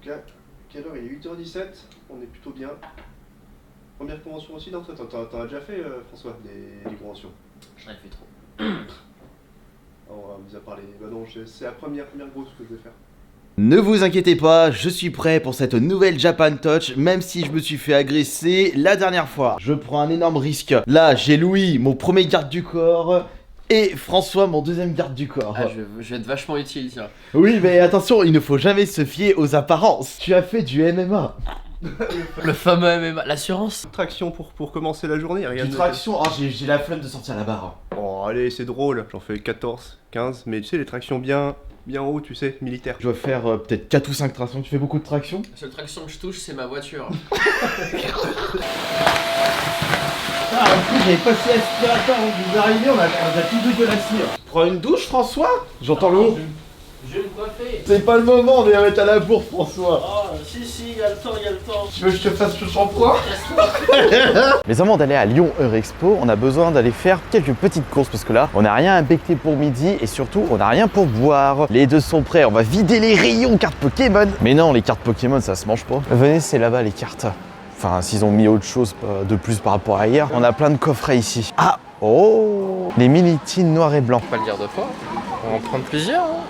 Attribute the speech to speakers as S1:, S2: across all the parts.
S1: cas, quelle heure il est 8h17, on est plutôt bien. Première convention aussi, non? T'en as déjà fait, François, des conventions?
S2: J'en ai fait trop.
S1: On vous a parlé. Bah non, c'est la première grosse que je vais faire.
S3: Ne vous inquiétez pas, je suis prêt pour cette nouvelle Japan Touch, même si je me suis fait agresser la dernière fois. Je prends un énorme risque. Là, j'ai Louis, mon premier garde du corps, et François, mon deuxième garde du corps.
S2: Ah, je vais être vachement utile, tiens.
S3: Oui, mais attention, il ne faut jamais se fier aux apparences. Tu as fait du MMA.
S2: Le fameux MMA, l'assurance.
S1: Traction pour commencer la journée, rien
S3: Du
S1: de-
S3: traction, oh, j'ai la flemme de sortir la barre.
S1: Oh, allez, c'est drôle. J'en fais 14, 15, mais tu sais, les tractions bien haut, tu sais, militaires.
S3: Je dois faire peut-être 4 ou 5 tractions. Tu fais beaucoup de tractions?
S2: La seule traction que je touche, c'est ma voiture.
S3: Ah, en plus, j'avais passé l'aspirateur avant que vous arriviez, on a tout dégueulassé. Prends une douche, François? J'entends le haut.
S2: Je vais me coiffer.
S3: C'est pas le moment, on est à mettre à la bourre, François.
S2: Oh, si, y'a le temps.
S3: Tu veux que je te fasse le shampoing? Mais avant d'aller à Lyon Eurexpo, on a besoin d'aller faire quelques petites courses parce que là, on n'a rien à becter pour midi et surtout, on n'a rien pour boire. Les deux sont prêts, on va vider les rayons cartes Pokémon. Mais non, les cartes Pokémon, ça se mange pas. Venez, c'est là-bas les cartes. Enfin, s'ils ont mis autre chose de plus par rapport à hier, on a plein de coffrets ici. Ah, oh, les mini-tines noirs et blancs.
S2: Pas le dire deux fois. On va en prendre plusieurs. Hein.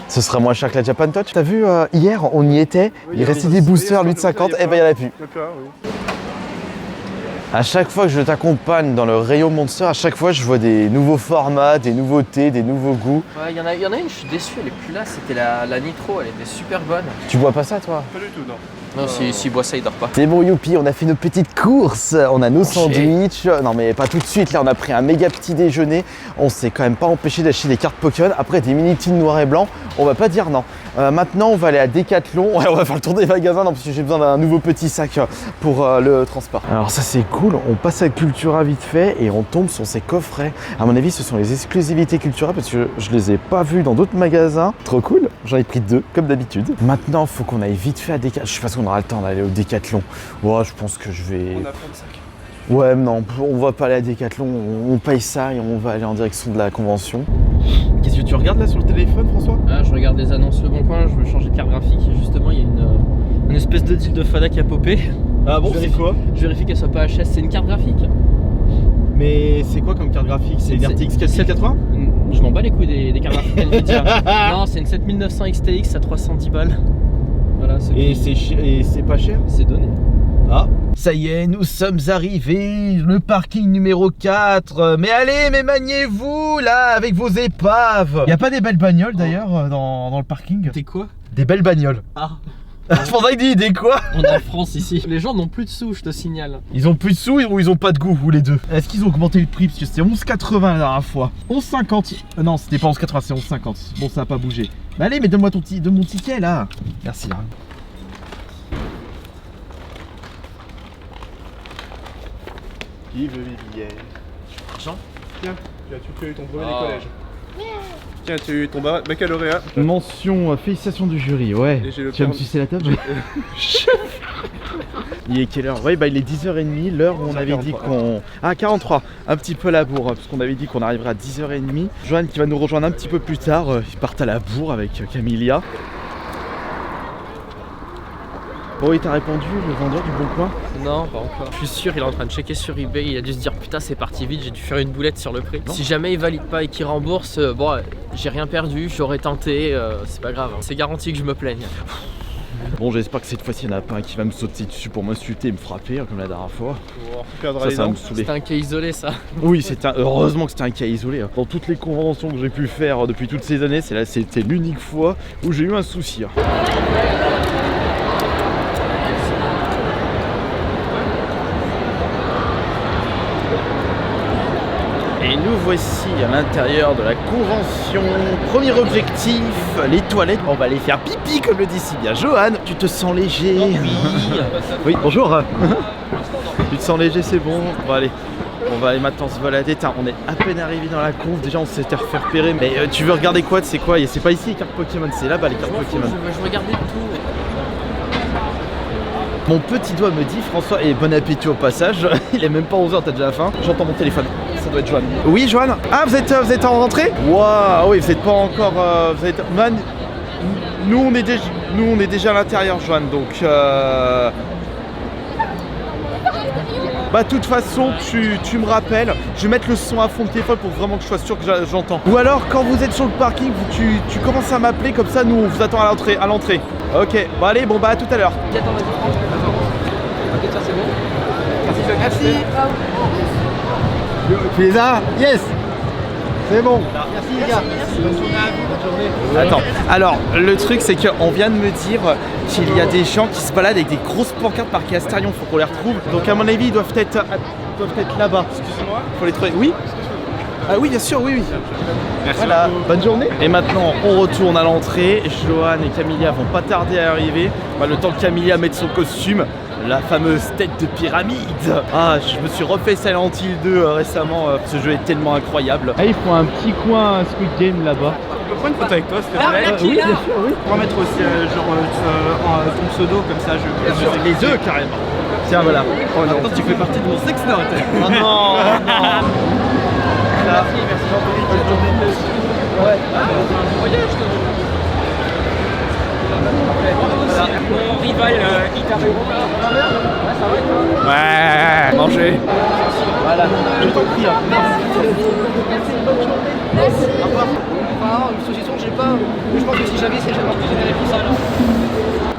S3: Ce sera moins cher que la Japan Touch. T'as vu, hier, on y était, il restait des boosters, lui de 50, et ben il y en a plus. À chaque fois que je t'accompagne dans le rayon Monster, à chaque fois je vois des nouveaux formats, des nouveautés, des nouveaux goûts.
S2: Ouais, y en a une, je suis déçu, elle est plus là, c'était la Nitro, elle était super bonne.
S3: Tu bois pas ça toi?
S1: Pas du tout, non.
S2: Non, s'il boit ça, il dort pas.
S3: C'est bon youpi, on a fait nos petites courses, on a nos sandwichs. Non mais pas tout de suite, là on a pris un méga petit déjeuner. On s'est quand même pas empêché d'acheter des cartes Pokémon. Après des mini-tines noirs et blancs, on va pas dire non. Maintenant on va aller à Decathlon, ouais, on va faire le tour des magasins non, parce que j'ai besoin d'un nouveau petit sac pour le transport. Alors ça c'est cool, on passe à Cultura vite fait et on tombe sur ces coffrets. À mon avis ce sont les exclusivités Cultura parce que je les ai pas vus dans d'autres magasins. Trop cool, j'en ai pris 2 comme d'habitude. Maintenant faut qu'on aille vite fait à Decathlon. Je sais pas si on aura le temps d'aller au Decathlon. Ouais, je pense que je vais...
S1: On a plein de sacs.
S3: Ouais, non, on va pas aller à Decathlon, on paye ça et on va aller en direction de la convention. Qu'est-ce que tu regardes là sur le téléphone, François?
S2: Ah, je regarde les annonces Le Bon Coin, je veux changer de carte graphique et justement il y a une espèce de deal de Fada qui a popé.
S3: Ah bon, c'est quoi?
S2: Je vérifie qu'elle soit pas HS, c'est une carte graphique.
S3: Mais c'est quoi comme carte graphique? C'est une RTX 4080?
S2: Je m'en bats les couilles des cartes graphiques Nvidia. Non, c'est une 7900 XTX à 310 balles. Voilà,
S3: Et c'est pas cher?
S2: C'est donné.
S3: Ah, ça y est, nous sommes arrivés, le parking numéro 4. Mais allez, mais maniez-vous là avec vos épaves. Y a pas des belles bagnoles d'ailleurs dans le parking?
S2: T'es quoi?
S3: Des belles bagnoles.
S2: Ah.
S3: C'est pour ça qu'il dit des quoi?
S2: On est en France ici. Les gens n'ont plus de sous, je te signale.
S3: Ils ont plus de sous ou ils ont pas de goût ou les deux? Est-ce qu'ils ont augmenté le prix? Parce que c'était 11,80 la dernière fois. 11,50. Non, c'était pas 11,80, c'est 11,50. Bon, ça a pas bougé. Bah allez, mais donne-moi mon ticket là. Merci. Hein.
S1: Qui veut les billets?
S2: Argent?
S1: Tiens, tu as eu ton brevet des collèges. Tiens, tu as eu ton baccalauréat.
S3: Mention, félicitations du jury, ouais.
S1: Et j'ai le
S3: Tu vas me
S1: permis.
S3: sucer la table? Il est quelle heure? Ouais, bah il est 10h30, l'heure où on avait dit qu'on... Ah, 43, un petit peu à la bourre, parce qu'on avait dit qu'on arriverait à 10h30. Joanne qui va nous rejoindre un petit peu plus tard, ils partent à la bourre avec Camilia. Bon, il t'a répondu, le vendeur du Bon Coin?
S2: Non, pas encore. Je suis sûr, il est en train de checker sur eBay. Il a dû se dire putain, c'est parti vite, j'ai dû faire une boulette sur le prix.
S3: Non.
S2: Si jamais il valide pas et qu'il rembourse, bon, j'ai rien perdu, j'aurais tenté, c'est pas grave. Hein. C'est garanti que je me plaigne.
S3: Bon, j'espère que cette fois-ci, il n'y en a pas un qui va me sauter dessus pour m'insulter et me frapper, comme la dernière fois.
S1: On perdra
S3: Ça,
S1: les
S3: ça va
S1: dents.
S3: me saouler.
S2: C'était un cas isolé, ça.
S3: Oui, heureusement que c'était un cas isolé. Dans toutes les conventions que j'ai pu faire depuis toutes ces années, c'était l'unique fois où j'ai eu un souci. Et nous voici à l'intérieur de la convention. Premier objectif, les toilettes. On va aller faire pipi comme le dit si bien Johan. Tu te sens léger? Oui, bonjour. Tu te sens léger, c'est bon? Bon allez, on va aller maintenant se balader. On est à peine arrivé dans la conf, déjà on s'était fait repérer. Mais tu veux regarder quoi? C'est quoi? C'est pas ici les cartes Pokémon, c'est là-bas les cartes Pokémon.
S2: Je regardais tout.
S3: Mon petit doigt me dit François, et bon appétit au passage. Il est même pas 11h, t'as déjà faim. J'entends mon téléphone. Ça doit être Joanne. Oui, Joanne? Ah, vous êtes en rentrée? Waouh, oui, vous êtes pas encore. Vous êtes. Nous on est déjà à l'intérieur, Joanne, donc bah de toute façon tu me rappelles, je vais mettre le son à fond de téléphone pour vraiment que je sois sûr que j'entends. Ou alors quand vous êtes sur le parking, tu commences à m'appeler, comme ça nous on vous attend à l'entrée. Ok, bon allez, bon bah à tout à l'heure.
S2: Attends, vas-y, ok, ça c'est bon.
S4: Merci. Tu les as? Yes. C'est bon. Merci les gars. Bonne journée à vous. Bonne journée.
S3: Attends, alors le truc c'est qu'on vient de me dire qu'il y a des gens qui se baladent avec des grosses pancartes marquées Astérion, faut qu'on les retrouve. Donc à mon avis ils doivent être là-bas. Excuse-moi. Faut les trouver. Oui. Ah oui bien sûr, oui.
S4: Merci
S3: voilà.
S4: beaucoup.
S3: Bonne journée. Et maintenant on retourne à l'entrée. Johan et Camilla vont pas tarder à arriver. Bah, le temps que Camilla mette son costume. La fameuse tête de pyramide. Ah, je me suis refait Silent Hill 2 récemment. Ce jeu est tellement incroyable.
S5: Ah, ils font un petit coin Squid Game là-bas.
S4: On peut prendre une photo avec toi, s'il te plaît?
S3: Oui, bien sûr, oui.
S4: On va mettre aussi ton pseudo, comme ça je...
S3: Les deux carrément. Tiens, voilà.
S4: Oh non, tu fais partie de mon sex note.
S3: Oh non, oh non.
S2: Merci Jean-Philippe. Ouais, c'est un voyage toi. Mon rival Icaro. Ouais, ça va toi?
S3: Ouais, manger. Voilà, je t'en prie.
S2: Merci. Au revoir. Enfin, une saucisson, j'ai pas. Je pense que si j'avais, c'est jamais généré pour ça là.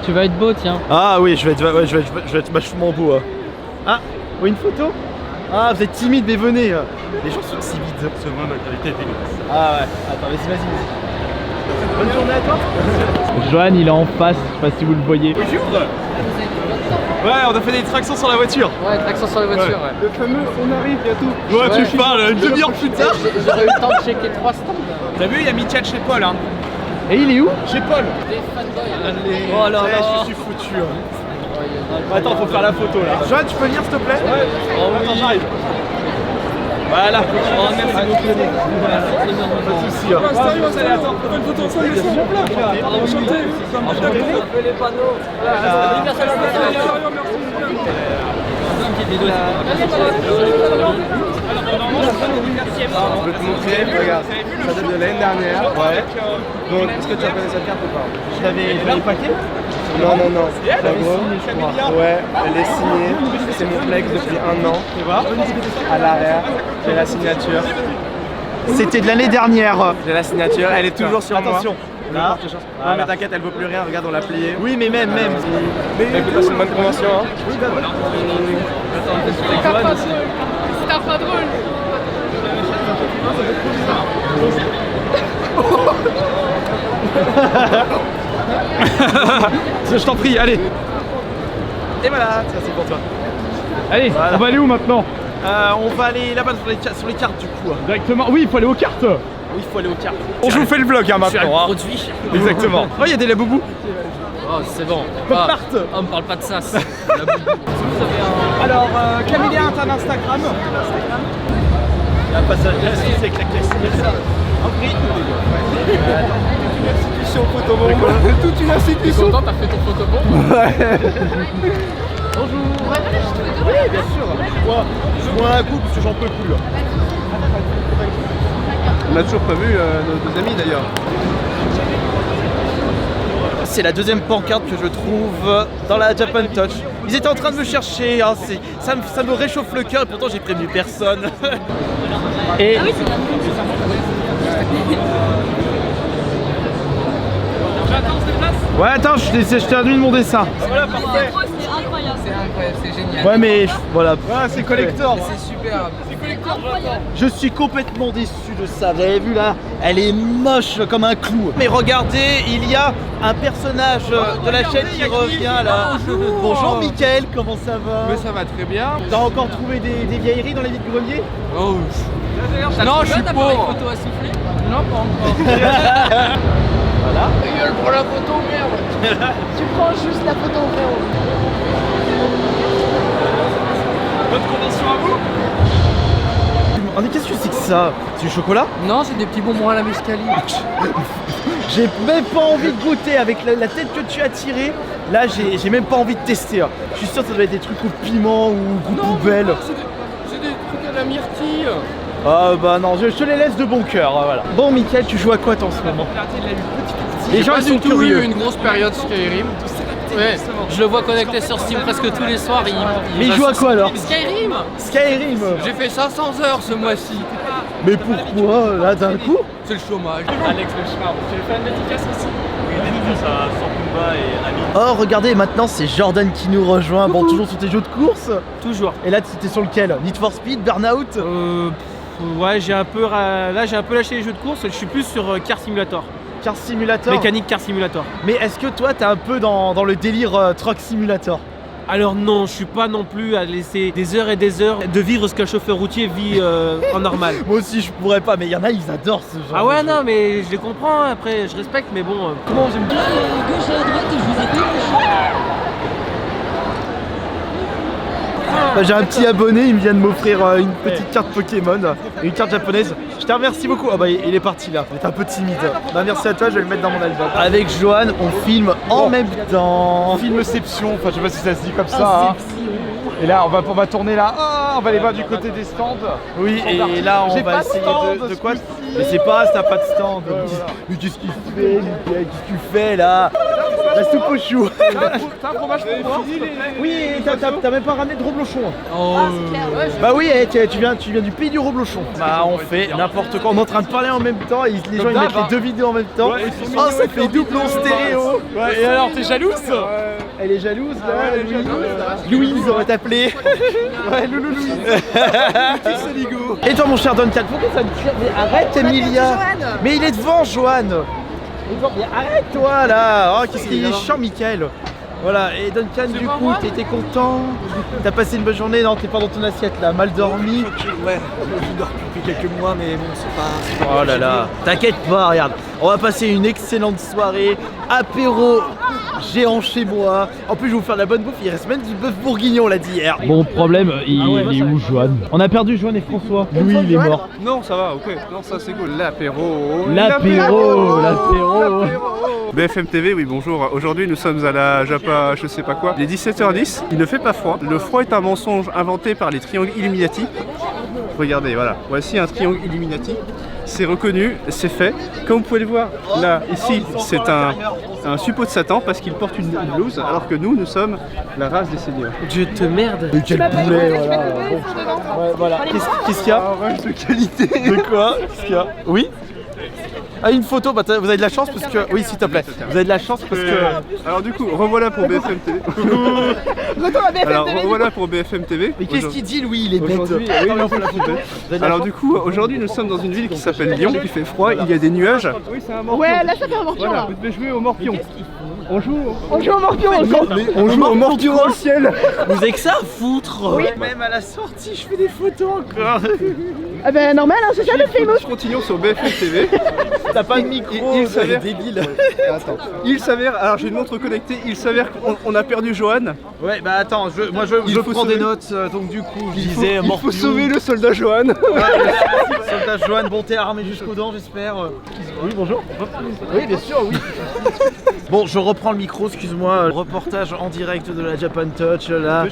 S5: Tu vas être beau, tiens.
S3: Ah oui, je vais être vachement beau. Ah, oui, une photo? Ah, vous êtes timide, mais venez. Les gens sont timides.
S4: C'est moi, ma qualité est dégueulasse.
S3: Ah ouais, attends, vas-y. Bonne journée à toi.
S5: Johan, il est en face, je sais pas si vous le voyez.
S3: Ouais, on a fait des tractions sur la voiture.
S2: Ouais, traction sur les voitures, ouais.
S4: Le fameux, on arrive bientôt.
S3: Ouais, tu parles, une demi-heure plus tard.
S2: J'aurais eu le temps de checker 3 stands.
S4: T'as vu, il y a Mitchell chez Paul, hein.
S5: Et il est où?
S3: Chez Paul.
S2: Des fanboys.
S3: Oh là là, je suis foutu. Attends, faut faire la photo là. Joanne, tu peux venir s'il te plaît? Ouais. Attends, j'arrive. Voilà. Oh, merci beaucoup. Pas de soucis.
S4: Attends, on fait une photo ensemble, mais sans plat. Enchanté.
S2: On fait les panneaux.
S4: Je vais te montrer, regarde, ça date de l'année dernière. Ouais. Donc, est-ce que tu reconnais cette carte ou pas?
S3: Je l'avais paqué?
S4: Non. En gros, je crois. Ouais, elle est signée. C'est mon flex depuis 1 an.
S3: Tu vois?
S4: À l'arrière, j'ai la signature.
S3: C'était de l'année dernière.
S4: J'ai la signature, elle est toujours sur moi.
S3: Attention. Là.
S4: Non mais t'inquiète, elle vaut plus rien, regarde on l'a pliée.
S3: Oui, mais même.
S4: Mais écoute, c'est une bonne convention hein.
S6: C'est un pas drôle.
S3: Je t'en prie, allez. Et voilà, ça c'est pour toi.
S5: Allez,
S3: Voilà.
S5: on va aller où maintenant?
S3: On va aller là-bas sur les cartes du coup.
S5: Directement. Oui, il faut aller aux cartes.
S3: Oui, il faut aller aux cartes. Je vous fais le vlog hein, maintenant. Hein.
S2: Produit.
S3: Exactement. Oh, il y a des laboubous.
S2: Oh, c'est bon.
S3: Partent.
S2: On me parle pas de ça.
S3: Alors, Camilla a un Instagram. Il y a un passage là, c'est avec la classe. En prix.
S4: Institution photobombe. Toute une
S2: T'es
S4: institution.
S2: content, t'as fait ton photobombe?
S3: Oui, bien sûr. Je bois un coup parce que j'en peux plus. Là.
S4: On a toujours pas vu nos deux amis d'ailleurs.
S3: C'est la deuxième pancarte que je trouve dans la Japan Touch. Ils étaient en train de me chercher, hein, ça me réchauffe le cœur et pourtant j'ai prévenu personne. Et ouais, attends, je termine mon dessin.
S6: Voilà, parfait. C'est incroyable.
S2: C'est incroyable, c'est génial.
S3: Ouais, mais voilà. Ah, c'est collector.
S2: C'est super.
S3: Je suis complètement déçu de ça. Vous avez vu là, elle est moche comme un clou. Mais regardez, il y a un personnage de la chaîne qui revient là. Bonjour Mickaël, comment ça va?
S4: Mais ça va très bien.
S3: T'as encore trouvé des vieilleries dans les vides-greniers?
S4: Oh.
S2: Non, je suis pauvre. Photo à souffler? Non, pas encore.
S3: Voilà.
S2: Gueule pour la photo, merde.
S6: Tu prends juste la photo, frérot.
S3: Bonne convention à vous. Oh, mais qu'est-ce que c'est que ça? C'est du chocolat?
S2: Non, c'est des petits bonbons à la muscali.
S3: J'ai même pas envie de goûter avec la tête que tu as tirée. Là, j'ai même pas envie de tester. Hein. Je suis sûr que ça doit être des trucs au piment ou goût poubelle.
S2: C'est des trucs à la myrtille.
S3: Ah bah non, je te les laisse de bon cœur. Voilà. Bon, Mickaël, tu joues à quoi toi en ce moment?
S4: Il a eu une petite
S2: Les gens
S7: Pas
S2: ils
S7: du
S2: sont
S7: tout
S2: curieux.
S7: eu une grosse période Skyrim. Ouais, je le vois connecté sur Steam presque tous les soirs.
S2: Mais il joue à quoi alors?
S7: Skyrim.
S3: Skyrim.
S7: J'ai fait 500 heures ce mois-ci.
S3: Mais pourquoi là d'un coup?
S7: C'est le chômage.
S2: Alex le chemin, tu veux faire une dédicace aussi?
S3: Oh regardez, maintenant c'est Jordan qui nous rejoint. Bon, toujours sur tes jeux de course.
S2: Toujours.
S3: Et là tu étais sur lequel? Need for Speed, Burnout?
S2: Ouais, j'ai un peu là j'ai un peu lâché les jeux de course, je suis plus sur Car Simulator.
S3: Car Simulator.
S2: Mécanique Car Simulator.
S3: Mais est-ce que toi t'es un peu dans le délire Truck Simulator?
S2: Alors non, je suis pas non plus à laisser des heures et des heures de vivre ce qu'un chauffeur routier vit en normal.
S3: Moi aussi je pourrais pas, mais il y en a ils adorent ce genre.
S2: Ah ouais
S3: de jeu.
S2: non mais je les comprends, après je respecte mais bon. Comment j'aime bien.
S3: Bah, j'ai un petit abonné, il vient de m'offrir une petite carte Pokémon, une carte japonaise. Je te remercie beaucoup. Ah bah il est parti là, il est un peu timide. Bah merci à toi, je vais le mettre dans mon album. Avec Johan, on filme en même temps.
S5: Filmception, enfin je sais pas si ça se dit comme ça. Hein. Et là on va tourner là, on va aller voir du côté des stands.
S3: Oui, et là on va essayer de quoi? Mais c'est pas, t'as pas de stand. Mais qu'est-ce qu'il fait, Mickaël? Qu'est-ce que tu fais là? La soupe aux choux.
S5: T'as un fromage pour moi?
S3: Oui, et t'as même pas ramené de reblochon.
S6: Ah, c'est clair, ouais.
S3: Bah oui, tu viens du pays du reblochon. Bah on fait n'importe quoi, on est en train de parler en même temps et les gens ils mettent les deux vidéos en même temps. Oh ça fait doublon stéréo.
S5: Ouais, et alors t'es jalouse?
S3: Elle est jalouse là, Louise on va t'appeler. Ouais, Loulou Louise. Et toi mon cher Duncan, pourquoi ça me tire? Mais arrête Emilia. Mais il est devant Johan. Mais arrête-toi là. Oh qu'est-ce qu'il est chiant Mickaël. Voilà, et Duncan du coup, t'étais content? T'as passé une bonne journée? Non, t'es pas dans ton assiette là, mal dormi?
S8: Ouais, je dors depuis quelques mois, mais bon, c'est pas...
S3: Oh là là, t'inquiète pas, regarde, on va passer une excellente soirée, apéro géant chez moi. En plus, je vais vous faire de la bonne bouffe, il reste même du bœuf bourguignon là d'hier.
S5: Bon problème, il est où Johan? On a perdu Johan et François. Louis il est mort.
S4: Non, ça va, ok. Non, ça c'est cool. L'apéro.
S5: L'apéro.
S1: BFM TV, oui bonjour. Aujourd'hui nous sommes à la Japa, je sais pas quoi. Il est 17h10, il ne fait pas froid. Le froid est un mensonge inventé par les triangles Illuminati. Regardez, voilà, voici un triangle Illuminati. C'est reconnu, c'est fait. Comme vous pouvez le voir, là, ici, c'est un suppôt de Satan parce qu'il porte une blouse, alors que nous sommes la race des seigneurs.
S2: Dieu te merde.
S3: Mais quel poulet, voilà. Ouais, voilà. Qu'est-ce qu'il y a?
S1: Vache de qualité.
S3: De quoi? Qu'est-ce qu'il y a? Oui? Ah, une photo, bah, vous avez de la chance parce que... Oui, s'il te plaît. Vous avez de la chance parce que...
S1: Alors du coup, revoilà pour BFM TV.
S6: Retour à BFM
S1: Alors
S6: TV.
S1: revoilà pour BFM TV.
S3: Mais qu'est-ce qu'il dit, Louis? Il est bête.
S1: Aujourd'hui, oui, non, faut la couper. Alors du coup, aujourd'hui nous sommes dans une ville qui s'appelle Lyon, il fait froid, il y a des nuages.
S4: Oui, c'est un morpion.
S6: Ouais, là ça fait un morpion
S4: Voilà,
S6: là.
S4: vous devez jouer au morpion. On joue
S6: On joue au morpion
S3: On joue au morpion
S1: dans le ciel.
S3: Vous avez que ça à foutre?
S6: Oui.
S3: Même à la sortie, je fais des photos encore.
S6: Ah bah normal, hein, c'est ça le film.
S1: Continuons sur BFM TV.
S3: T'as pas de micro,
S1: il s'avère-
S3: débile.
S1: Attends. Il s'avère, alors j'ai une montre connectée, il s'avère qu'on a perdu Johan.
S3: Ouais, bah attends,
S1: Il
S3: je
S1: faut
S3: prends des
S1: sauver-
S3: notes, donc du coup, je
S1: Il
S3: disais
S1: faut
S3: morpion.
S1: sauver le soldat Johan.
S3: Soldat Johan, bon t'es armé jusqu'aux dents j'espère. Oui bonjour. Oui bien sûr oui. Bon je reprends le micro, excuse-moi. Reportage en direct de la Japan Touch là.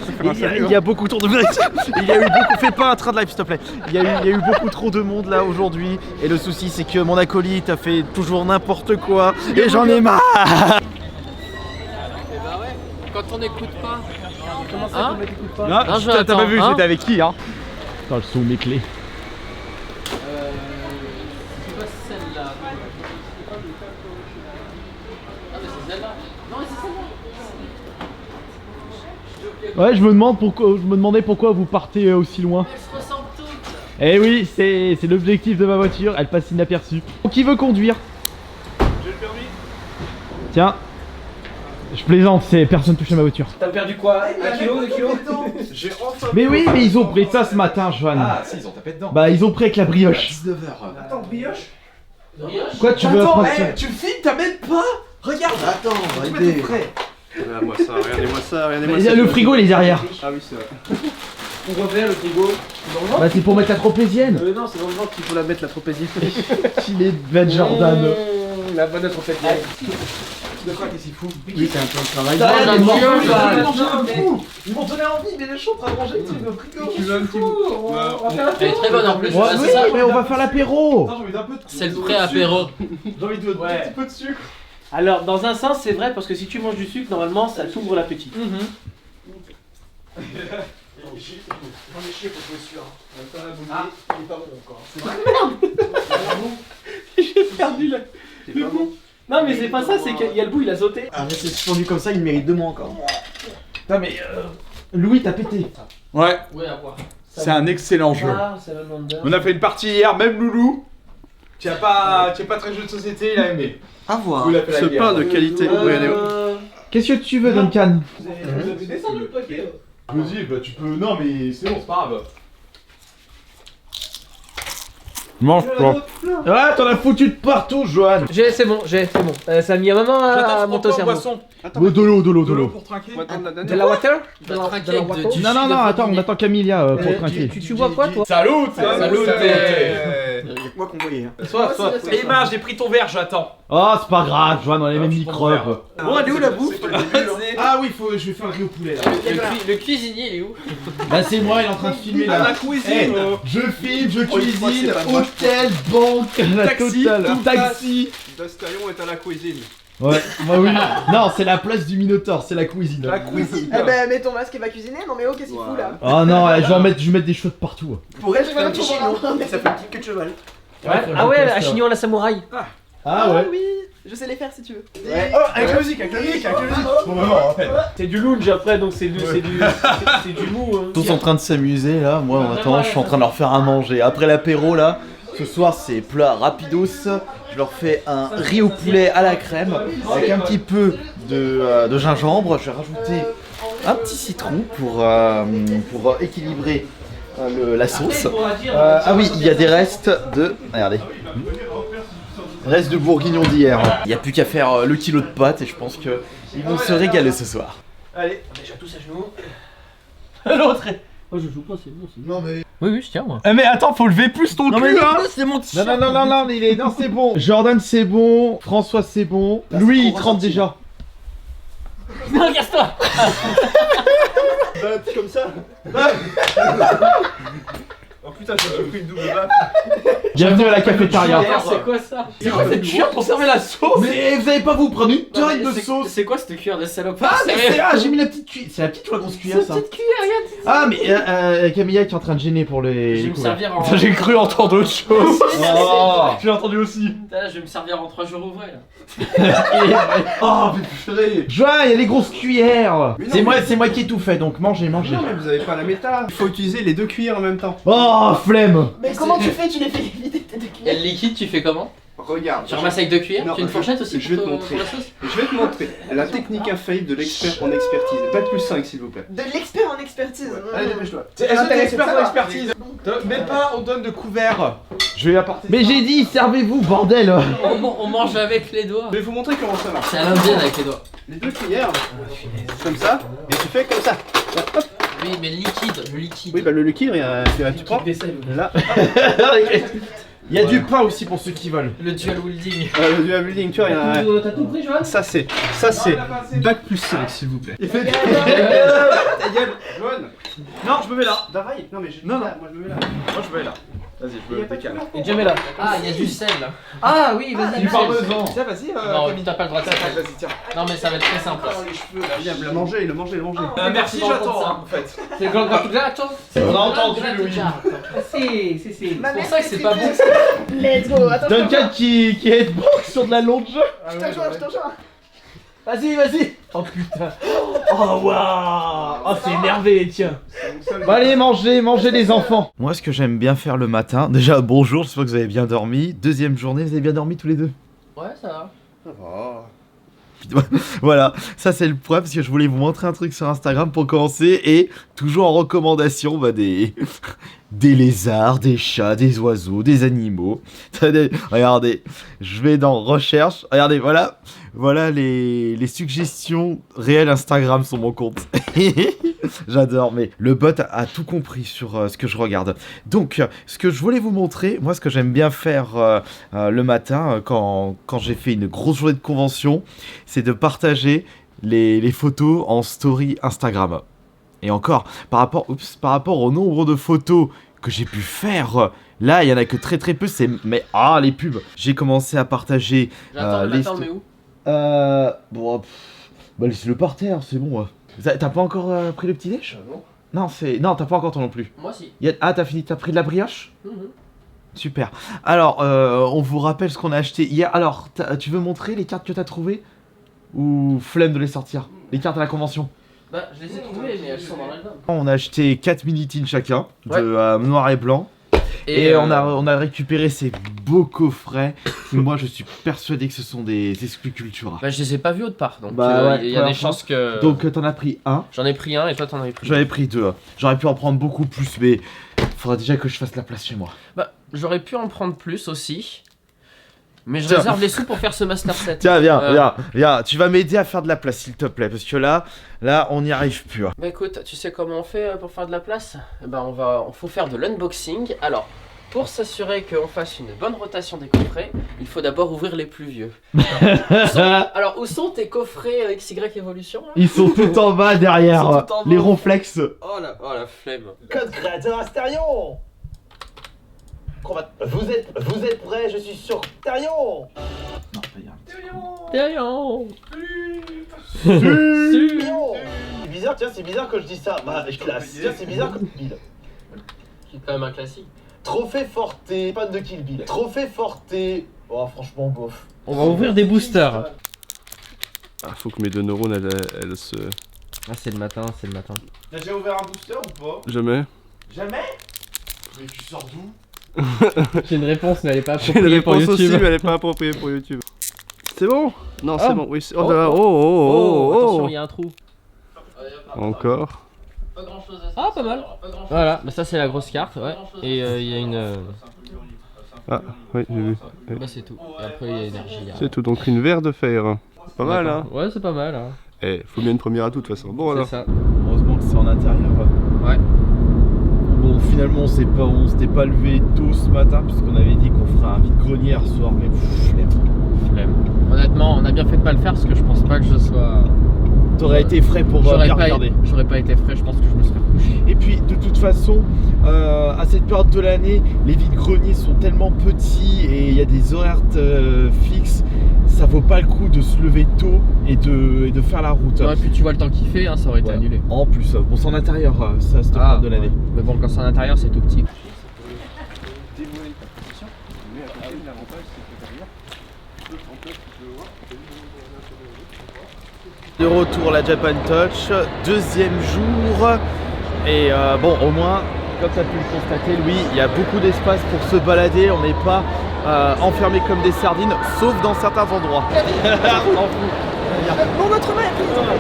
S3: Il y a beaucoup trop de... Il y a eu beaucoup... Fais pas un train de live s'il te plaît. Il y a eu beaucoup trop de monde là aujourd'hui. Et le souci c'est que mon acolyte a fait toujours n'importe quoi. Et j'en ai marre.
S7: Quand on n'écoute pas.
S3: Comment ça
S7: Hein?
S3: qu'on m'écoute pas?
S7: Non, je vais
S5: T'as pas vu,
S7: attendre,
S5: j'étais avec qui hein? Attends, je sont mes clés.
S7: C'est pas celle-là. Ah, mais c'est celle-là. Non, mais c'est celle-là.
S5: Ouais, je me demandais pourquoi vous partez aussi loin.
S7: Elles se ressemblent toutes.
S5: Eh oui, c'est l'objectif de ma voiture, elle passe inaperçue. Qui veut conduire?
S1: J'ai le permis.
S5: Tiens. Je plaisante, c'est personne touche à ma voiture.
S3: T'as perdu quoi? 1 kilo, 2 kilos?
S1: J'ai enfin.
S5: Mais oui, mais ils ont pris ça ce matin, Johan.
S8: Ah, si, ils ont tapé dedans.
S5: Bah, ils ont pris avec la brioche.
S8: 19h.
S1: Attends, brioche.
S5: Quoi, tu veux apprendre ça?
S3: tu filmes, t'as même pas? Regarde.
S8: Attends, on va aider.
S1: Regardez-moi ça, regardez-moi ça, regardez-moi
S5: Mais
S1: ça.
S5: le frigo, il est derrière.
S1: Ah oui, c'est vrai.
S3: Pourquoi faire le frigo?
S5: Bah, c'est pour mettre la tropézienne.
S3: Non, c'est dans le ventre qu'il faut la mettre la tropézie.
S5: Il est bête, Jordan.
S3: La bonne tropézie. De quoi qu'est-ce qu'il fout?
S8: Oui, c'est un peu de travail.
S3: T'as
S7: la brioche,
S3: Ils m'ont donné envie, mais les choses à manger le frigo.
S1: Tu veux un petit bout?
S7: Elle est très bonne en plus.
S5: Ouais,
S7: Ouais,
S5: oui,
S7: c'est ça.
S5: mais on va faire l'apéro.
S3: J'ai envie d'un peu de
S7: C'est le pré-apéro.
S3: J'ai envie de un petit peu de sucre.
S2: Alors, dans un sens, c'est vrai parce que si tu manges du sucre, normalement, ça t'ouvre l'appétit. J'ai perdu le bout. Non, mais c'est pas ça, c'est qu'il y a le bout, il a sauté.
S3: Ah, c'est suspendu comme ça, il mérite 2 mois encore. Putain, mais Louis, t'as pété.
S5: Ouais,
S2: Ouais, à voir.
S5: c'est un excellent jeu.
S2: Ah, c'est le Wonder.
S5: On a fait une partie hier, même Loulou, qui a pas très jeu de société, il a aimé.
S3: À voir.
S5: Vous l'avez fait la
S1: Ce
S5: guerre.
S1: pain de qualité. Oui, allez, hop.
S3: Qu'est-ce que tu veux, Duncan?
S5: Je me dis, bah tu peux. Non, mais c'est bon, c'est pas grave. Mange pas.
S3: Ah, t'en as foutu de partout, Johan.
S2: C'est bon. Ça a mis un moment à monter au cerveau.
S3: De l'eau.
S5: pour trinquer.
S1: On va attendre la
S2: De
S1: dernière.
S2: la water?
S7: La trinquette de du
S3: Non, attends, on attend Camilla pour trinquer.
S2: Tu bois quoi, toi?
S5: Salut.
S8: Moi qu'on voyait.
S2: Soit.
S5: Eh ben, j'ai pris ton verre, j'attends.
S3: Oh, c'est pas grave, Johan, on a les mêmes microbes.
S8: Bon, elle est où la bouffe?
S3: Ah oui, je vais faire un riz au poulet là.
S7: Le cuisinier, il est où?
S3: Là, c'est moi, il est en train de filmer là.
S5: cuisine.
S3: Je filme, je cuisine, hôtel, banque, la totale. Taxi.
S1: D'Astarion est à la cuisine.
S3: Ouais, bah oui. Non, c'est la place du Minotaure, c'est la cuisine.
S5: La cuisine.
S6: Eh ben, mets ton masque et va cuisiner. Non, mais oh, qu'est-ce qu'il fout là?
S3: Oh non, je vais mettre des cheveux de partout.
S8: Pour elle, je
S6: Je
S8: fais
S6: vais
S8: un petit
S6: mettre
S8: chignon.
S6: ton
S8: Ça fait une petite queue de cheval.
S2: Ah ouais, à chignon à la samouraï.
S3: Ah ouais.
S6: oui, je sais les faire si tu veux.
S8: Oh, avec la musique, avec la musique.
S5: Bon, vraiment, en fait.
S2: C'est du lounge après, donc c'est du mou. Hein.
S3: Tous en train de s'amuser là, moi en attendant je suis en train de leur faire à manger. Après l'apéro là, ce soir c'est plat rapidos, je leur fais un riz au poulet à la crème avec un petit peu de gingembre, je vais rajouter un petit citron pour équilibrer la sauce. Ah oui, il y a des restes de... Regardez. Restes de bourguignon d'hier. Il n'y a plus qu'à faire le kilo de pâtes et je pense qu'ils vont se régaler ce soir.
S2: Allez, déjà tous à genoux. L'autre est... Oh, je joue pas, c'est bon.
S8: Non, mais.
S7: Oui, je tiens moi.
S3: Mais attends, faut lever plus ton cul hein.
S7: C'est mon t-shirt.
S3: Non, non, c'est bon. Jordan, c'est bon. François, c'est bon. Louis, il trempe déjà.
S2: Non, casse-toi.
S1: Comme ça. Oh putain, j'ai pris une double baffe.
S3: Bienvenue à la cafétéria.
S2: C'est quoi ça? C'est quoi cette cuillère pour servir la sauce?
S3: Mais vous avez pas vous prendre une tonne de
S2: C'est-
S3: sauce.
S2: C'est quoi cette cuillère de salopard?
S3: Ah, mais j'ai mis la petite cuillère. C'est la petite ou la grosse cuillère ça?
S2: Petite cuillère, regarde.
S3: Ah, mais Camilla qui est en train de gêner pour les.
S2: Je vais me
S3: couverts.
S2: servir en...
S3: J'ai cru entendre autre chose. Oh, j'ai entendu aussi.
S2: Putain, là, je vais me servir en 3 jours ouvrés là.
S3: Oh, mais purée. Joie, il y a les grosses cuillères.
S1: Mais non,
S3: C'est moi qui ai tout fait, donc mangez.
S1: Non, mais vous avez pas la méta. Il faut utiliser les 2 cuillères en même temps.
S3: Oh, flemme.
S6: Mais comment tu fais? Tu les fais vider tes deux
S7: Et
S6: cuillères.
S7: le liquide, tu fais comment?
S1: Regarde.
S7: Tu ramasses avec 2 cuillères?
S1: Non,
S7: Tu as une fourchette aussi
S1: je vais te
S7: pour
S1: montrer.
S7: la sauce?
S1: Je vais te montrer la technique infaillible de l'expert en expertise. Bac plus 5 s'il vous plaît.
S6: De l'expert en expertise.
S1: Allez, dépêche-toi.
S5: Est-ce que t'es
S6: Intéressé
S5: expert
S6: de
S5: en
S6: savoir.
S5: expertise? Même pas, on donne de couvert. Je vais apporter.
S3: Mais j'ai dit, servez-vous, bordel.
S7: On mange avec les doigts.
S1: Je vais vous montrer comment ça marche.
S7: C'est à l'indienne avec les doigts.
S1: Les 2 cuillères, comme ça, et tu fais comme ça.
S7: Oui, mais le liquide.
S1: Oui, bah le liquide, tu prends. Là,
S3: Il y a du pain aussi pour ceux qui veulent.
S7: Le dual wielding.
S1: le dual building, tu vois, il y en a.
S2: T'as tout pris, Johan?
S1: Ça c'est bac plus 5 s'il vous plaît.
S5: Ta gueule, Joanne. Non, je me mets là.
S1: Darai, non mais je
S5: Non,
S1: moi je me mets là.
S5: Moi je me mets là. Vas-y, je me décale.
S2: Et jamais là.
S7: Ah, il y a du sel là.
S2: Ah oui, vas-y.
S3: Du parmesan.
S5: Tiens, vas-y.
S7: Non, t'as pas le droit de ça.
S5: Vas-y, tiens.
S7: Non, mais ça va être très simple.
S1: Viens, le manger, le manger.
S5: Merci, j'attends hein, en fait.
S2: C'est quand tu là, attends.
S3: On a entendu, Louis.
S2: C'est
S6: Ma
S7: pour
S6: mère,
S7: ça que c'est pas bon.
S6: Let's go. Attends, je te
S3: Duncan qui est box sur de la longe.
S6: rejoins, je te rejoins.
S2: Vas-y. Oh putain. Oh waouh. Oh, c'est énervé, tiens.
S3: Bah allez, mangez les enfants. Moi, ce que j'aime bien faire le matin, déjà bonjour, j'espère que vous avez bien dormi. Deuxième journée, vous avez bien dormi tous les deux?
S7: Ouais, ça va.
S3: Voilà, ça c'est le point parce que je voulais vous montrer un truc sur Instagram pour commencer et toujours en recommandation des lézards, des chats, des oiseaux, des animaux. Regardez, je vais dans recherche, regardez, voilà les suggestions réelles Instagram sur mon compte. J'adore, mais le bot a tout compris sur ce que je regarde. Donc, ce que je voulais vous montrer, moi ce que j'aime bien faire le matin quand j'ai fait une grosse journée de convention, c'est de partager les photos en story Instagram. Et encore, par rapport au nombre de photos que j'ai pu faire, là il y en a que très peu, mais les pubs. J'ai commencé à partager
S7: J'attends,
S3: les
S7: mais où?
S3: Bon, bah laissez-le par terre, c'est bon. T'as pas encore pris le petit déj? Non, non, t'as pas encore toi non plus.
S2: Moi si.
S3: Ah, t'as pris de la brioche? Super. Alors, on vous rappelle ce qu'on a acheté hier. Alors, tu veux montrer les cartes que t'as trouvées? Ou flemme de les sortir? Les cartes à la convention?
S2: Bah, je les ai trouvées, mais elles sont dans l'album.
S3: On a acheté 4 mini-tins chacun, de noir et blanc. Et on a récupéré ces beaux coffrets qui, moi, je suis persuadé que ce sont des exclus Cultura.
S2: Bah, je les ai pas vus autre part, donc
S3: ouais,
S2: il y a des chances que...
S3: Donc, t'en as pris un.
S2: J'en ai pris un et toi t'en avais pris
S3: J'en ai pris deux. J'aurais pu en prendre beaucoup plus, mais faudra déjà que je fasse la place chez moi.
S2: Bah, j'aurais pu en prendre plus aussi. Mais je réserve les sous pour faire ce Master 7.
S3: Tiens, viens, tu vas m'aider à faire de la place, s'il te plaît, parce que là, on n'y arrive plus.
S2: Bah écoute, tu sais comment on fait pour faire de la place? Bah faut faire de l'unboxing. Alors, pour s'assurer qu'on fasse une bonne rotation des coffrets, il faut d'abord ouvrir les plus vieux. Alors, où sont tes coffrets XY Evolution là?
S3: Ils sont tout en bas derrière, les ronflex.
S2: Oh la flemme.
S8: Code créateur Astérion. Vous êtes prêts? Je suis sur Astérion.
S3: Non, pas dire.
S2: Térion.
S8: C'est bizarre, tiens, c'est bizarre que je dis ça. Bah, je classe. Tiens, c'est bizarre que... Bill.
S2: C'est quand même un classique.
S8: Trophée Forte, fan de Kill Bill. Trophée Forte. Oh, franchement, bof.
S2: On va ouvrir des boosters.
S1: Ah, faut que mes deux neurones elles se...
S2: Ah, c'est le matin.
S3: T'as déjà ouvert un booster ou pas?
S1: Jamais.
S3: Jamais? Mais tu sors d'où?
S2: J'ai une réponse, mais elle est pas
S1: J'ai une réponse aussi, mais elle est pas appropriée pour YouTube. C'est bon? Non, c'est bon. Oui, oh là là.
S2: Attention, il y a un trou.
S1: Encore.
S7: Pas grand chose à
S2: Ah, pas mal. Voilà, bah ça c'est la grosse carte, ouais. Et il y a une...
S1: Ah, oui, j'ai vu. Oui.
S2: Bah c'est tout. Et après il y a énergie.
S1: C'est tout, donc une verre de fer. Pas mal, hein?
S2: Ouais, c'est pas mal, hein.
S1: Eh, faut bien une première à toute façon. Bon, alors.
S2: C'est ça.
S3: Heureusement que c'est en intérieur.
S2: Ouais.
S3: Bon, finalement, on s'était pas levé tôt ce matin, puisqu'on avait dit qu'on ferait un vide-grenier hier soir, mais flemme.
S2: Honnêtement, on a bien fait de pas le faire parce que je pense pas que je sois...
S3: T'aurais été frais pour bien regarder.
S2: J'aurais pas été frais, je pense que je me serais recouché.
S3: Et puis, de toute façon, à cette période de l'année, les vides-greniers sont tellement petits et il y a des horaires fixes, ça vaut pas le coup de se lever tôt et de faire la route.
S2: Ouais, et puis tu vois le temps qu'il fait, hein, ça aurait été annulé.
S3: En plus, bon, c'est en intérieur, ça, cette période de l'année.
S2: Mais bon, quand c'est en intérieur, c'est tout petit.
S3: De retour à la Japan Touch, deuxième jour, et bon, au moins, comme tu as pu le constater, Louis, il y a beaucoup d'espace pour se balader, on n'est pas enfermés comme des sardines, sauf dans certains endroits.
S6: Bon, votre main est prise en fait.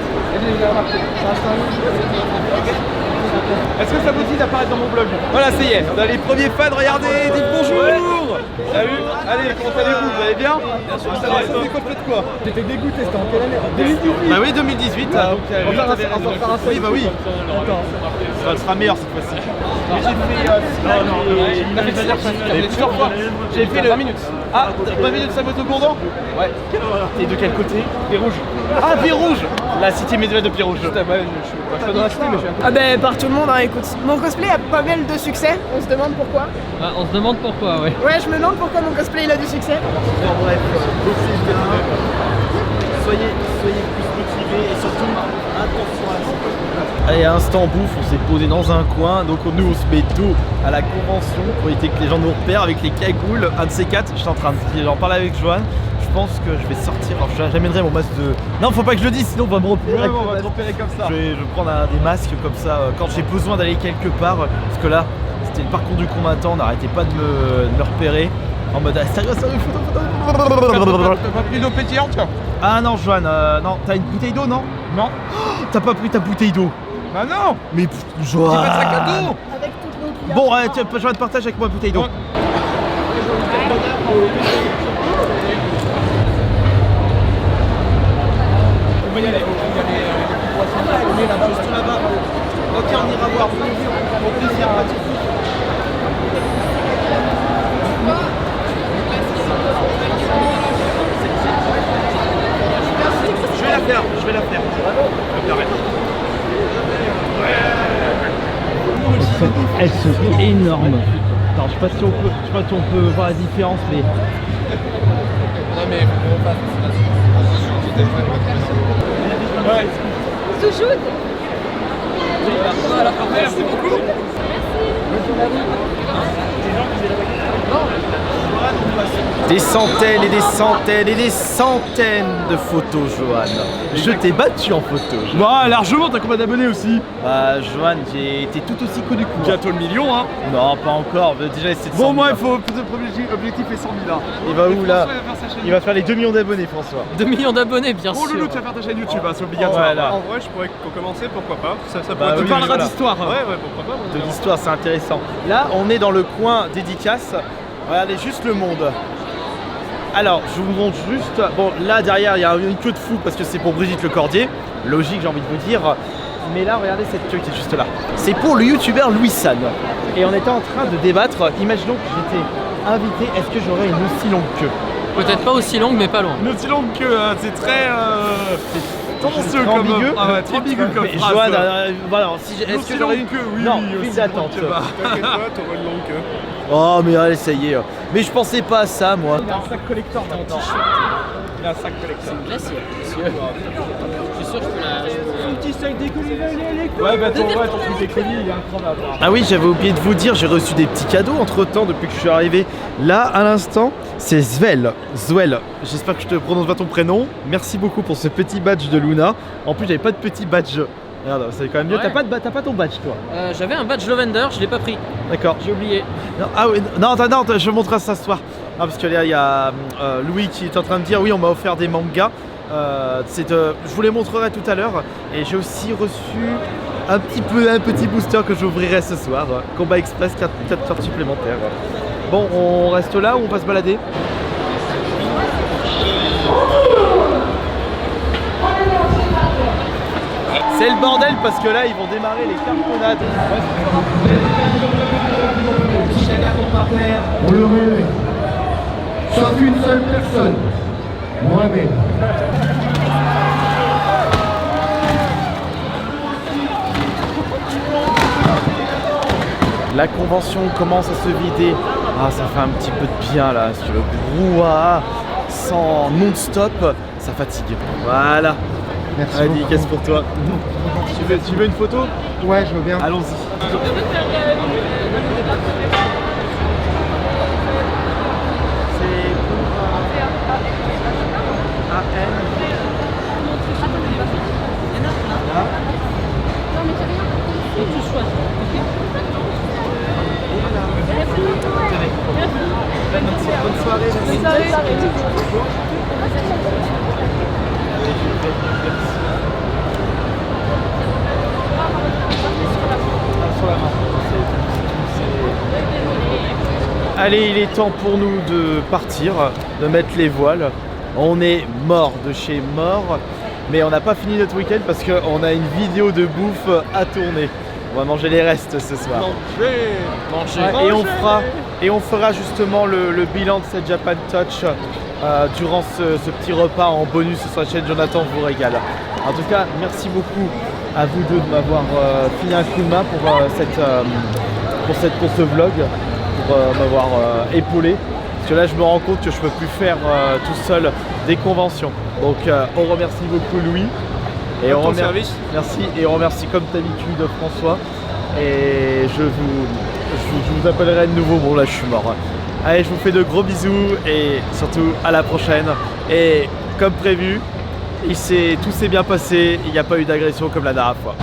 S5: Est-ce que ça vous dit d'apparaître dans mon blog? Voilà, ça y est, on a les premiers fans, regardez, dites bonjour. Salut, allez, comment allez-vous? Vous allez bien? Bien sûr, ça va, ça décolle de quoi?
S8: J'étais dégoûté, c'était en quelle année? 2018.
S3: Bah oui, 2018.
S8: On va faire un
S3: Oui, bah oui. Ça sera meilleur cette fois-ci. Mais j'ai fait plusieurs fois. J'ai fait le 20 minutes. Ah, 20 minutes ça moto Gourdon? Ouais. T'es de quel côté?
S8: Pied rouge.
S3: Ah, Pied Rouge. La cité médiévale de Pied Rouge.
S8: Je suis pas dans la cité, mais je suis un peu.
S6: Ah ben par tout le monde, hein, écoute. Mon cosplay a pas mal de succès, on se demande pourquoi.
S2: Ah, on se demande pourquoi, ouais.
S6: Ouais, je me demande pourquoi mon cosplay il a du succès.
S3: En bref, bossez bien. Soyez plus motivés et surtout attention à ça. Allez, à instant bouffe, on s'est posé dans un coin, donc nous on se met dos à la convention pour éviter que les gens nous repèrent avec les cagoules. Un de ces quatre, j'étais en train de j'en parler avec Johan. Je pense que je vais sortir, alors j'amènerai mon masque de... Non, faut pas que je le dise, sinon on va me repérer.
S5: On va te repérer comme ça.
S3: Je vais prendre des masques comme ça quand j'ai besoin d'aller quelque part, parce que là, c'était le parcours du combattant, on n'arrêtait pas de me repérer. En mode sérieux, photo.
S5: T'as pas pris d'eau pétillante?
S3: Ah non, Johan, non, t'as une bouteille d'eau, non?
S5: Non.
S3: Oh, t'as pas pris ta bouteille d'eau?
S5: Bah non.
S3: Mais Johan.
S5: J'ai pas de sac à dos.
S6: Avec toutes nos clients.
S3: Bon, tiens, Johan, partage avec moi une bouteille d'eau.
S5: On va y aller.
S3: On est là, juste là-bas. Ok, on ira voir. Au plaisir, pas de soucis. Je vais la faire. Elles sont énormes. Alors, je sais pas si on peut voir la différence, mais...
S5: Non mais faut qu'on fasse. Ouais.
S6: Souchoud.
S5: Voilà, merci beaucoup.
S3: Des centaines et des centaines et des centaines de photos, Johan. Je t'ai battu en photo.
S5: Ouais, largement, t'as combien d'abonnés aussi?
S3: Bah, Johan, j'ai été tout aussi connu que moi.
S5: Bientôt le million, hein.
S3: Non, pas encore. Déjà, c'est de 100 000.
S5: Bon, moi, il faut objectif est 100 000 là.
S3: Il va où là?
S5: François, il va faire sa chaîne
S3: Il va faire les 2 millions d'abonnés, François.
S7: 2 millions d'abonnés, bien
S5: Oh
S7: sûr.
S5: Loulou, tu vas faire ta chaîne YouTube, hein, c'est obligatoire.
S3: Voilà.
S1: En vrai, je pourrais commencer, pourquoi pas. Ça
S3: Bah
S1: pourrait
S3: oui,
S5: Tu parleras
S3: voilà.
S5: d'histoire. Hein.
S1: Ouais, pourquoi pas.
S3: De l'histoire, c'est intéressant. Là, on est dans le coin dédicace. Regardez juste le monde. Alors, je vous montre juste. Bon, là derrière, il y a une queue de fou parce que c'est pour Brigitte Lecordier. Logique, j'ai envie de vous dire. Mais là, regardez cette queue qui est juste là. C'est pour le youtubeur Louis San. Et on était en train de débattre. Imaginons que j'étais invité. Est-ce que j'aurais une aussi longue queue?
S7: Peut-être pas aussi longue, mais pas loin.
S5: Une aussi longue que c'est très tendancieux
S3: Très
S5: comme
S3: ambigu.
S5: Ah ouais, très ambigu comme
S3: Mais
S5: phrase.
S3: Johan, voilà, si est-ce
S5: Aussi
S3: que j'aurais
S5: longue
S3: une
S5: que, oui,
S3: Non,
S5: oui,
S3: file
S5: aussi
S3: d'attente.
S5: longue que, bah.
S1: T'inquiète pas, t'auras une longue queue.
S3: Oh, mais allez, ça y est. Mais je pensais pas à ça, moi.
S5: Il a un sac collector maintenant. Il a un sac collector.
S7: Classique, monsieur. Je suis sûr que je peux la.
S5: Petit sac d'économie. Ouais, bah ton truc d'économie, il est incroyable.
S3: Ah oui, j'avais oublié de vous dire, j'ai reçu des petits cadeaux entre temps depuis que je suis arrivé. Là, à l'instant, c'est Zwell. J'espère que je te prononce pas ton prénom. Merci beaucoup pour ce petit badge de Luna. En plus, j'avais pas de petit badge. Regarde, c'est quand même mieux.
S7: Ouais.
S3: T'as pas ton badge, toi?
S7: J'avais un badge Lavender, je l'ai pas pris.
S3: D'accord.
S7: J'ai oublié.
S3: Non, ah oui, non, je montrerai ça ce soir. Ah, parce que là, il y a Louis qui est en train de dire oui, on m'a offert des mangas. Je vous les montrerai tout à l'heure. Et j'ai aussi reçu un petit booster que j'ouvrirai ce soir. Combat Express, 4 cartes supplémentaires. Bon, on reste là ou on va se balader? C'est le bordel parce que là ils vont démarrer les cartonnades.
S8: On le réveille. Sauf une seule personne. Mohamed.
S3: La convention commence à se vider. Ah, ça fait un petit peu de bien là, parce que le brouhaha sans non-stop, ça fatigue. Voilà.
S8: Merci.
S3: Allez, dédicace pour toi. Tu veux une photo?
S8: Ouais, je veux bien.
S3: Allons-y. Allez, il est temps pour nous de partir, de mettre les voiles. On est mort de chez mort, mais on n'a pas fini notre week-end parce qu'on a une vidéo de bouffe à tourner. On va manger les restes ce soir.
S7: Manger.
S3: Et on fera justement le bilan de cette Japan Touch durant ce petit repas en bonus sur la chaîne. Jonathan vous régale. En tout cas, merci beaucoup à vous deux de m'avoir filé un coup de main pour ce vlog, pour m'avoir épaulé. Parce que là, je me rends compte que je ne peux plus faire tout seul des conventions. Donc, on remercie beaucoup Louis. Et on remercie, merci, et on remercie comme d'habitude François. Et je vous appellerai de nouveau. Bon, là, je suis mort. Allez, je vous fais de gros bisous et surtout à la prochaine. Et comme prévu, tout s'est bien passé. Il n'y a pas eu d'agression comme la dernière fois.